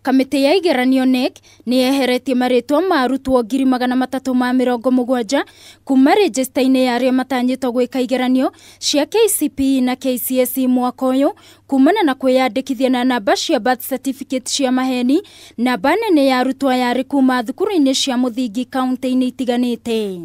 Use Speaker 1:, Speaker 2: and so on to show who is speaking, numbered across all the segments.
Speaker 1: Kamĩtĩ ya igeranio KNEC nimeheretio maritwa ma Arutwo 370,070 kuma register-inĩ ya aria matanyitwo gwika igeranio cia KCPE na KCSE mwaka ũyũ kumana na kwĩyandĩkithia na namba cia birth certificate cia maheni. Namba nene ya arutwo yarĩ kuma thukuru-inĩ cia muthingi kaunti-ini itiganĩte.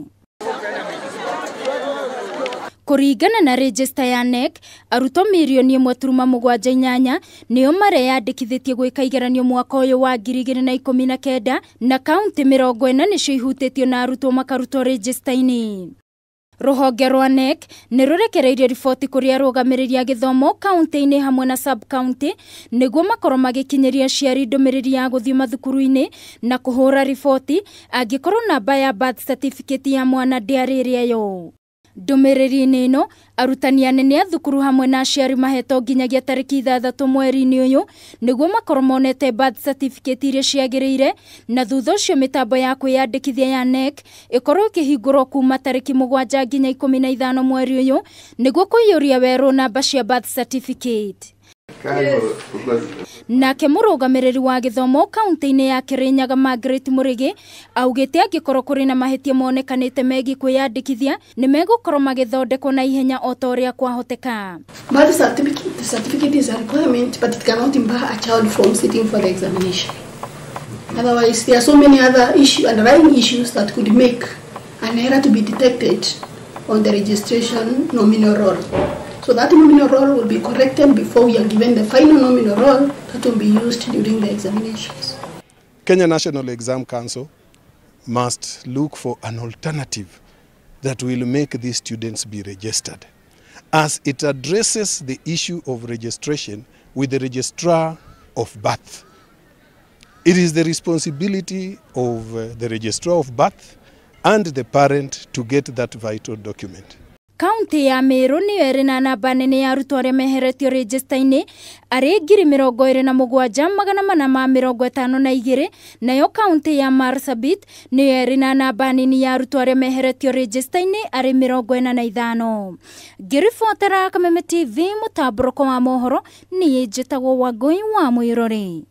Speaker 1: Kũringana na register ya KNEC, arutwo mirioni 1.78 nĩo mareyandĩkithĩtie gwĩka igeranio mwaka ũyũ wa 2019 na kaunti 40 nĩcio ihutĩtio na arutwo makarutwo register-inĩ. Rũhonge rwa KNEC nĩ rũrekereirio riboti kũrĩ arũgamĩrĩri a gĩthomo kaunti-inĩ hamwe na sub-kaunti nĩguo makorwo magĩkinyĩria aciari ndũmĩrĩri ya gũthiĩ mathukuru-inĩ na kũhũra riboti angĩkorwo namba ya birth certificate ya mwana ndĩarĩ ĩrĩa yo. Ndumiriri ĩno arutani anene a thukuru hamwe na aciari mahetwo nginyagia tarĩki 6 mweri-inĩ ũyũ nĩguo makorwo monete birth certificate iria ciagĩrĩire, na thutha ũcio mĩtambo ya kwĩyandĩkithia ya KNEC ĩkorwo ĩkĩhingũrwo kuma tarĩki 7 nginya 15 mweri ũyũ nĩguo kũiyũria werũ namba cia birth certificate. Nake mũrũgamĩrĩri wa gĩthomo kaunti-inĩ ya Kirinyaga Margaret Mũrĩgĩ augĩte angĩkorwo kũrĩ na mahĩtia monekanĩte megiĩ kwĩyandĩkithia nĩ megũkorwo magĩthondekwo na ihenya o ta ũrĩa kwahoteka.
Speaker 2: Birth certificate is a requirement, but it cannot bar a child from sitting for the examination. Otherwise, there are so many other underlying issues that could make an error to be detected on the registration nominal roll. So that nominal roll will be corrected before we are given the final nominal roll that will be used during the examinations.
Speaker 3: Kenya National Exam Council must look for an alternative that will make these students be registered, as it addresses the issue of registration with the registrar of birth. It is the responsibility of the registrar of birth and the parent to get that vital document.
Speaker 1: Kaunti ya Meru nĩyo ĩrĩ na namba nene ya arutwo arĩa meheretio register-inĩ arĩ 27,452, nayo kaunti ya Marsabit nĩyo ĩrĩ na namba nini ya arutwo arĩa meheretio register-inĩ arĩ 45. Ngĩribotera Kameme TV mũtamboroko wa mohoro, niĩ njĩtagwo Wangui wa Muiruri.